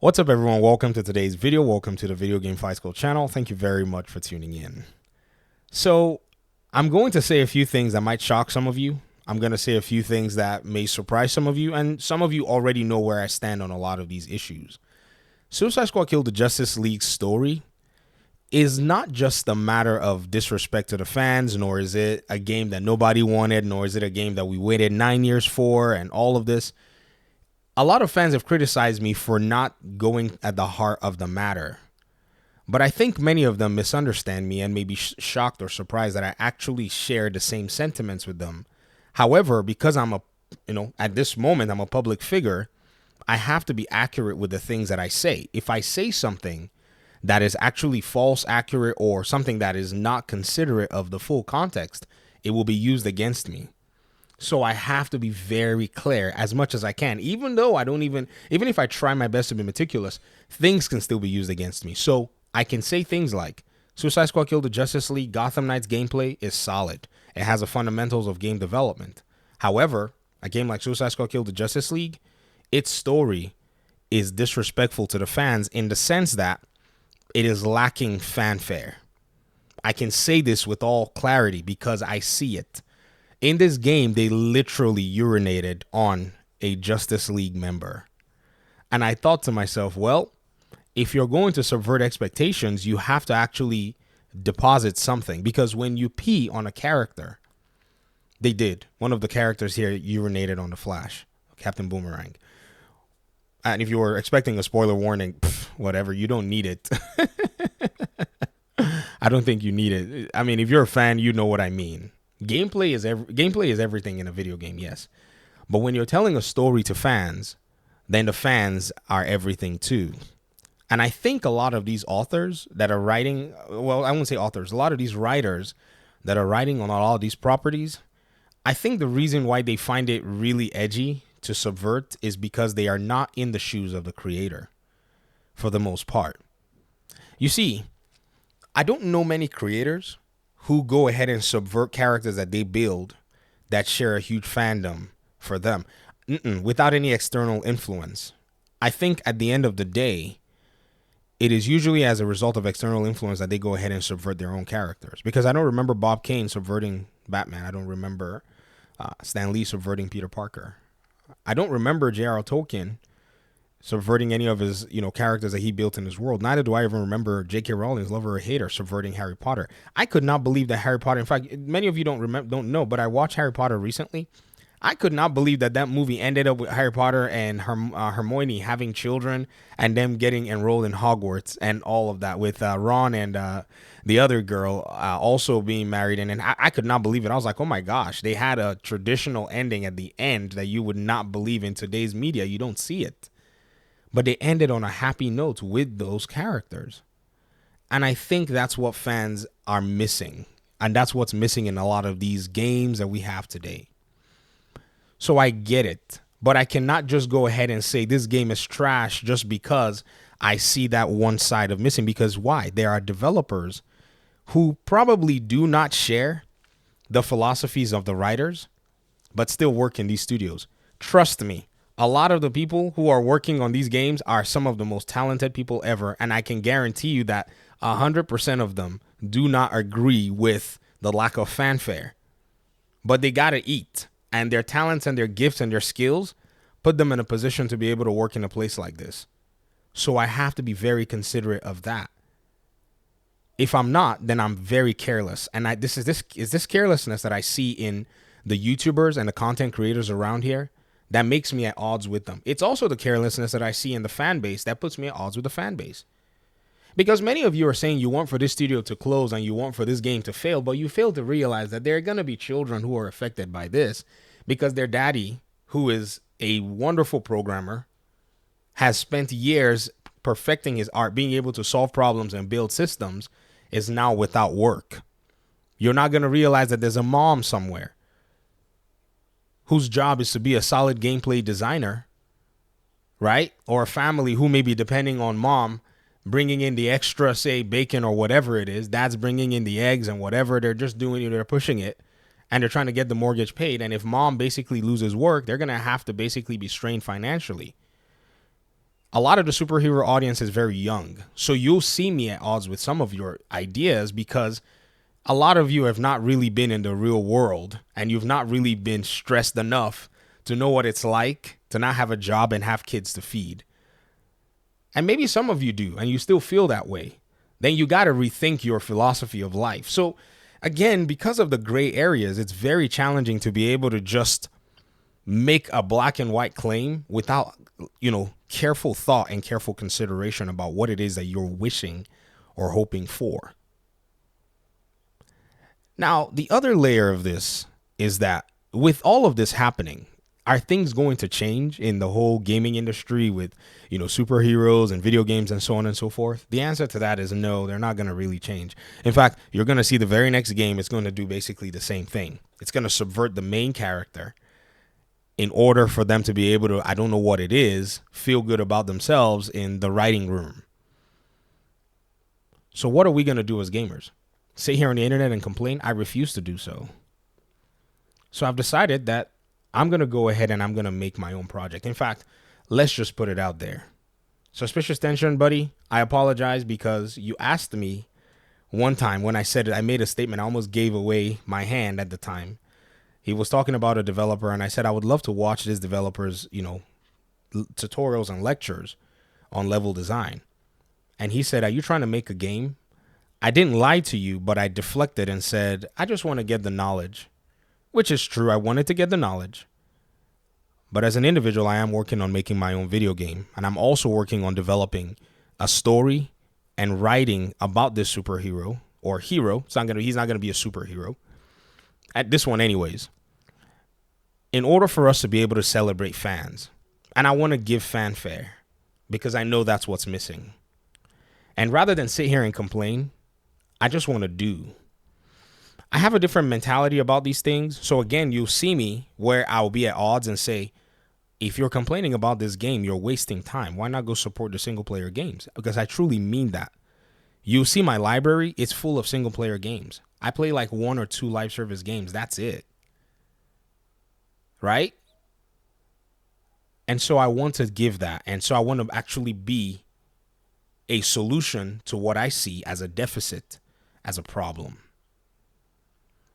What's up, everyone? Welcome to today's video. Welcome to the Video Game Fight School channel. Thank you very much for tuning in. So I'm going to say a few things that might shock some of you. I'm going to say a few things that may surprise some of you, and some of you already know where I stand on a lot of these issues. Suicide Squad Killed the Justice League story is not just a matter of disrespect to the fans, nor is it a game that nobody wanted, nor is it a game that we waited 9 years for, and all of this. A lot of fans have criticized me for not going at the heart of the matter. But I think many of them misunderstand me and may be shocked or surprised that I actually share the same sentiments with them. However, because at this moment, I'm a public figure, I have to be accurate with the things that I say. If I say something that is actually false, accurate, or something that is not considerate of the full context, it will be used against me. So I have to be very clear as much as I can, even if I try my best to be meticulous, things can still be used against me. So I can say things like Suicide Squad Killed the Justice League, Gotham Knights gameplay is solid. It has the fundamentals of game development. However, a game like Suicide Squad Killed the Justice League, its story is disrespectful to the fans in the sense that it is lacking fanfare. I can say this with all clarity because I see it. In this game, they literally urinated on a Justice League member. And I thought to myself, well, if you're going to subvert expectations, you have to actually deposit something. Because when you pee on a character, they did. One of the characters here urinated on the Flash, Captain Boomerang. And if you were expecting a spoiler warning, whatever, you don't need it. I don't think you need it. I mean, if you're a fan, you know what I mean. Gameplay is everything in a video game, yes. But when you're telling a story to fans, then the fans are everything too. And I think a lot of these authors that are writing, well, I won't say authors, a lot of these writers that are writing on all of these properties, I think the reason why they find it really edgy to subvert is because they are not in the shoes of the creator for the most part. You see, I don't know many creators who go ahead and subvert characters that they build that share a huge fandom for them without any external influence. I think at the end of the day, it is usually as a result of external influence that they go ahead and subvert their own characters. Because I don't remember Bob Kane subverting Batman. I don't remember Stan Lee subverting Peter Parker. I don't remember J.R.R. Tolkien subverting any of his, characters that he built in his world. Neither do I even remember J.K. Rowling's lover or hater subverting Harry Potter. I could not believe that Harry Potter, in fact, many of you don't know, but I watched Harry Potter recently. I could not believe that movie ended up with Harry Potter and Hermione having children and them getting enrolled in Hogwarts and all of that with Ron and the other girl also being married. And I could not believe it. I was like, oh my gosh, they had a traditional ending at the end that you would not believe in today's media. You don't see it. But they ended on a happy note with those characters. And I think that's what fans are missing. And that's what's missing in a lot of these games that we have today. So I get it. But I cannot just go ahead and say this game is trash just because I see that one side of missing. Because why? There are developers who probably do not share the philosophies of the writers, but still work in these studios. Trust me. A lot of the people who are working on these games are some of the most talented people ever. And I can guarantee you that 100% of them do not agree with the lack of fanfare. But they got to eat. And their talents and their gifts and their skills put them in a position to be able to work in a place like this. So I have to be very considerate of that. If I'm not, then I'm very careless. And this is carelessness that I see in the YouTubers and the content creators around here that makes me at odds with them. It's also the carelessness that I see in the fan base that puts me at odds with the fan base. Because many of you are saying you want for this studio to close and you want for this game to fail, but you fail to realize that there are going to be children who are affected by this because their daddy, who is a wonderful programmer, has spent years perfecting his art, being able to solve problems and build systems, is now without work. You're not going to realize that there's a mom somewhere whose job is to be a solid gameplay designer, right? Or a family who may be depending on mom bringing in the extra, say, bacon or whatever it is. Dad's bringing in the eggs and whatever. They're just doing, they're pushing it. And they're trying to get the mortgage paid. And if mom basically loses work, they're going to have to basically be strained financially. a lot of the superhero audience is very young. So you'll see me at odds with some of your ideas because a lot of you have not really been in the real world and you've not really been stressed enough to know what it's like to not have a job and have kids to feed. And maybe some of you do, and you still feel that way. Then you got to rethink your philosophy of life. So again, because of the gray areas, it's very challenging to be able to just make a black and white claim without, careful thought and careful consideration about what it is that you're wishing or hoping for. Now, the other layer of this is that with all of this happening, are things going to change in the whole gaming industry with, superheroes and video games and so on and so forth? The answer to that is no, they're not going to really change. In fact, you're going to see the very next game, it's going to do basically the same thing. It's going to subvert the main character in order for them to be able to, I don't know what it is, feel good about themselves in the writing room. So what are we going to do as gamers? Sit here on the internet and complain? I refuse to do so. So I've decided that I'm going to go ahead and I'm going to make my own project. In fact, let's just put it out there. Suspicious Tension, buddy, I apologize because you asked me one time when I said it, I made a statement. I almost gave away my hand at the time. He was talking about a developer, and I said I would love to watch this developer's, tutorials and lectures on level design. And he said, are you trying to make a game? I didn't lie to you, but I deflected and said, I just want to get the knowledge, which is true. I wanted to get the knowledge. But as an individual, I am working on making my own video game. And I'm also working on developing a story and writing about this superhero or hero. He's not going to be a superhero. At this one anyways. In order for us to be able to celebrate fans, and I want to give fanfare because I know that's what's missing. And rather than sit here and complain, I just want to do. I have a different mentality about these things. So again, you'll see me where I'll be at odds and say, if you're complaining about this game, you're wasting time. Why not go support the single player games? Because I truly mean that. You'll see my library. It's full of single player games. I play like 1 or 2 live service games. That's it. Right? And so I want to give that. And so I want to actually be a solution to what I see as a deficit, as a problem.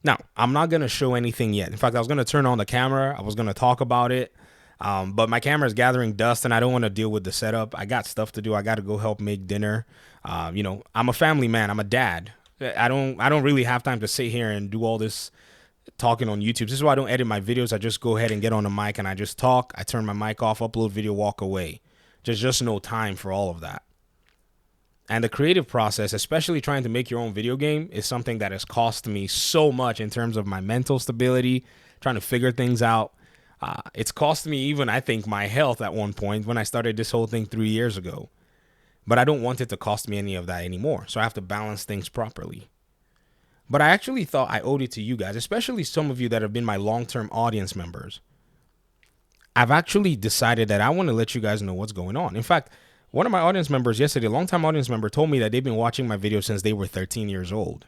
Now, I'm not going to show anything yet. In fact, I was going to turn on the camera. I was going to talk about it. But my camera is gathering dust and I don't want to deal with the setup. I got stuff to do. I got to go help make dinner. I'm a family man. I'm a dad. I don't really have time to sit here and do all this talking on YouTube. This is why I don't edit my videos. I just go ahead and get on the mic and I just talk. I turn my mic off, upload video, walk away. Just no time for all of that. And the creative process, especially trying to make your own video game, is something that has cost me so much in terms of my mental stability, trying to figure things out. It's cost me even, I think, my health at one point when I started this whole thing 3 years ago. But I don't want it to cost me any of that anymore. So I have to balance things properly. But I actually thought I owed it to you guys, especially some of you that have been my long-term audience members. I've actually decided that I want to let you guys know what's going on. In fact, one of my audience members yesterday, a long-time audience member, told me that they've been watching my videos since they were 13 years old.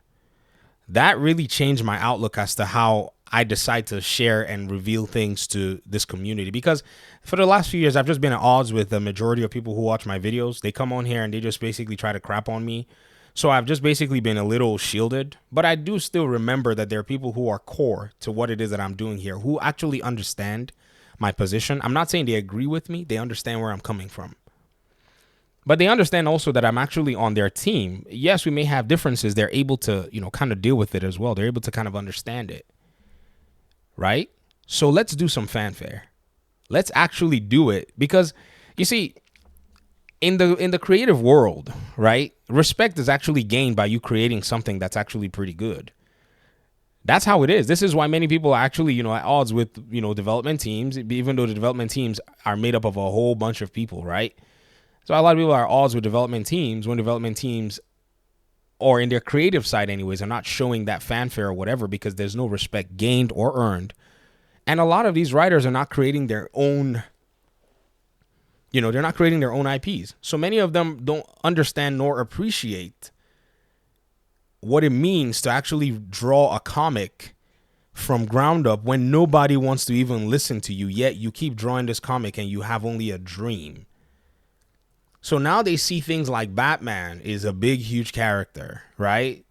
That really changed my outlook as to how I decide to share and reveal things to this community. Because for the last few years, I've just been at odds with the majority of people who watch my videos. They come on here and they just basically try to crap on me. So I've just basically been a little shielded. But I do still remember that there are people who are core to what it is that I'm doing here, who actually understand my position. I'm not saying they agree with me. They understand where I'm coming from. But they understand also that I'm actually on their team. Yes, we may have differences. They're able to, kind of deal with it as well. They're able to kind of understand it. Right? So let's do some fanfare. Let's actually do it. Because, you see, in the creative world, right, respect is actually gained by you creating something that's actually pretty good. That's how it is. This is why many people are actually, at odds with, development teams, even though the development teams are made up of a whole bunch of people, right? So a lot of people are at odds with development teams when development teams, or in their creative side anyways, are not showing that fanfare or whatever because there's no respect gained or earned. And a lot of these writers are not creating their own, they're not creating their own IPs. So many of them don't understand nor appreciate what it means to actually draw a comic from ground up when nobody wants to even listen to you, yet you keep drawing this comic and you have only a dream. So now they see things like Batman is a big, huge character, right?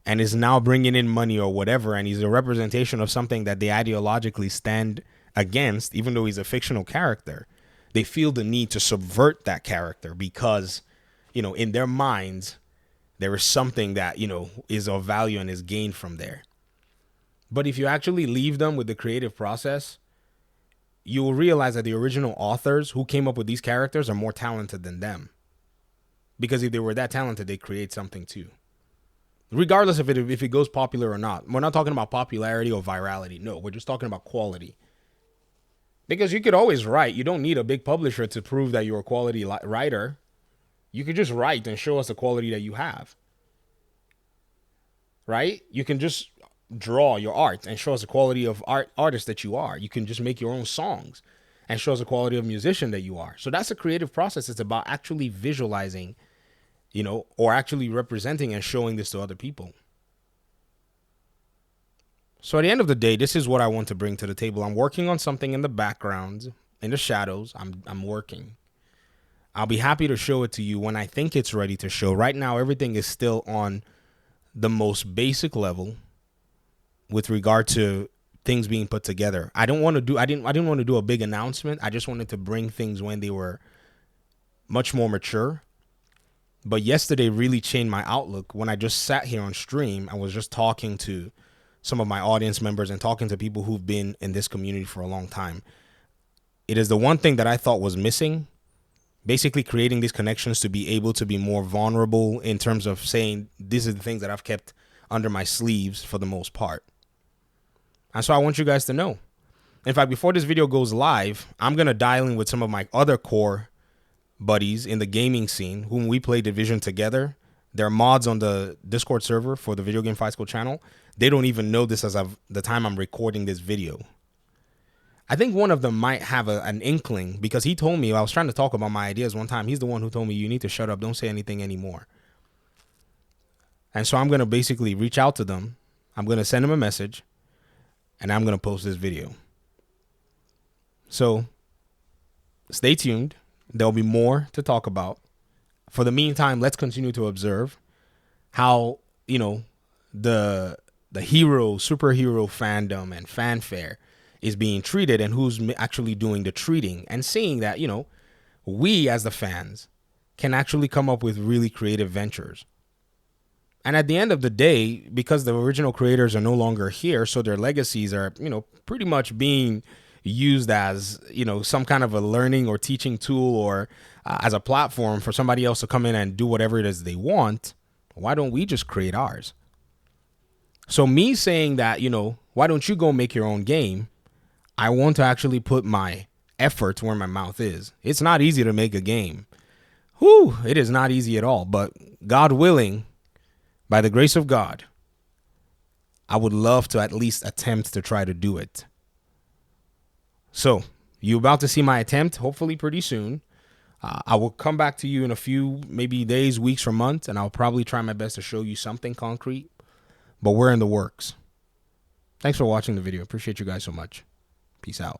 And is now bringing in money or whatever. And he's a representation of something that they ideologically stand against, even though he's a fictional character. They feel the need to subvert that character because, in their minds, there is something that, is of value and is gained from there. But if you actually leave them with the creative process, you will realize that the original authors who came up with these characters are more talented than them. Because if they were that talented, they create something too. Regardless of if it goes popular or not. We're not talking about popularity or virality. No, we're just talking about quality. Because you could always write. You don't need a big publisher to prove that you're a quality writer. You could just write and show us the quality that you have. Right? You can just draw your art and show us the quality of artist that you are. You can just make your own songs and show us the quality of musician that you are. So that's a creative process. It's about actually visualizing, or actually representing and showing this to other people. So at the end of the day, this is what I want to bring to the table. I'm working on something in the background, in the shadows. I'm working. I'll be happy to show it to you when I think it's ready to show. Right now, everything is still on the most basic level with regard to things being put together. I didn't want to do a big announcement. I just wanted to bring things when they were much more mature. But yesterday really changed my outlook. When I just sat here on stream, I was just talking to some of my audience members and talking to people who've been in this community for a long time. It is the one thing that I thought was missing. Basically creating these connections to be able to be more vulnerable in terms of saying, these are the things that I've kept under my sleeves for the most part. And so I want you guys to know. In fact, before this video goes live, I'm going to dial in with some of my other core buddies in the gaming scene whom we play Division together. They're mods on the Discord server for the Video Game Fight School channel. They don't even know this as of the time I'm recording this video. I think one of them might have an inkling because he told me, I was trying to talk about my ideas one time. He's the one who told me, you need to shut up. Don't say anything anymore. And so I'm going to basically reach out to them. I'm going to send them a message and I'm going to post this video. So stay tuned. There'll be more to talk about. For the meantime, let's continue to observe how, the superhero fandom and fanfare is being treated and who's actually doing the treating, and seeing that, we as the fans can actually come up with really creative ventures. And at the end of the day, because the original creators are no longer here, so their legacies are, pretty much being used as, some kind of a learning or teaching tool or as a platform for somebody else to come in and do whatever it is they want. Why don't we just create ours? So me saying that, why don't you go make your own game? I want to actually put my effort where my mouth is. It's not easy to make a game. Whew, it is not easy at all. But God willing, by the grace of God, I would love to at least attempt to try to do it. So you're about to see my attempt, hopefully pretty soon. I will come back to you in a few, maybe days, weeks, or months, and I'll probably try my best to show you something concrete. But we're in the works. Thanks for watching the video. Appreciate you guys so much. Peace out.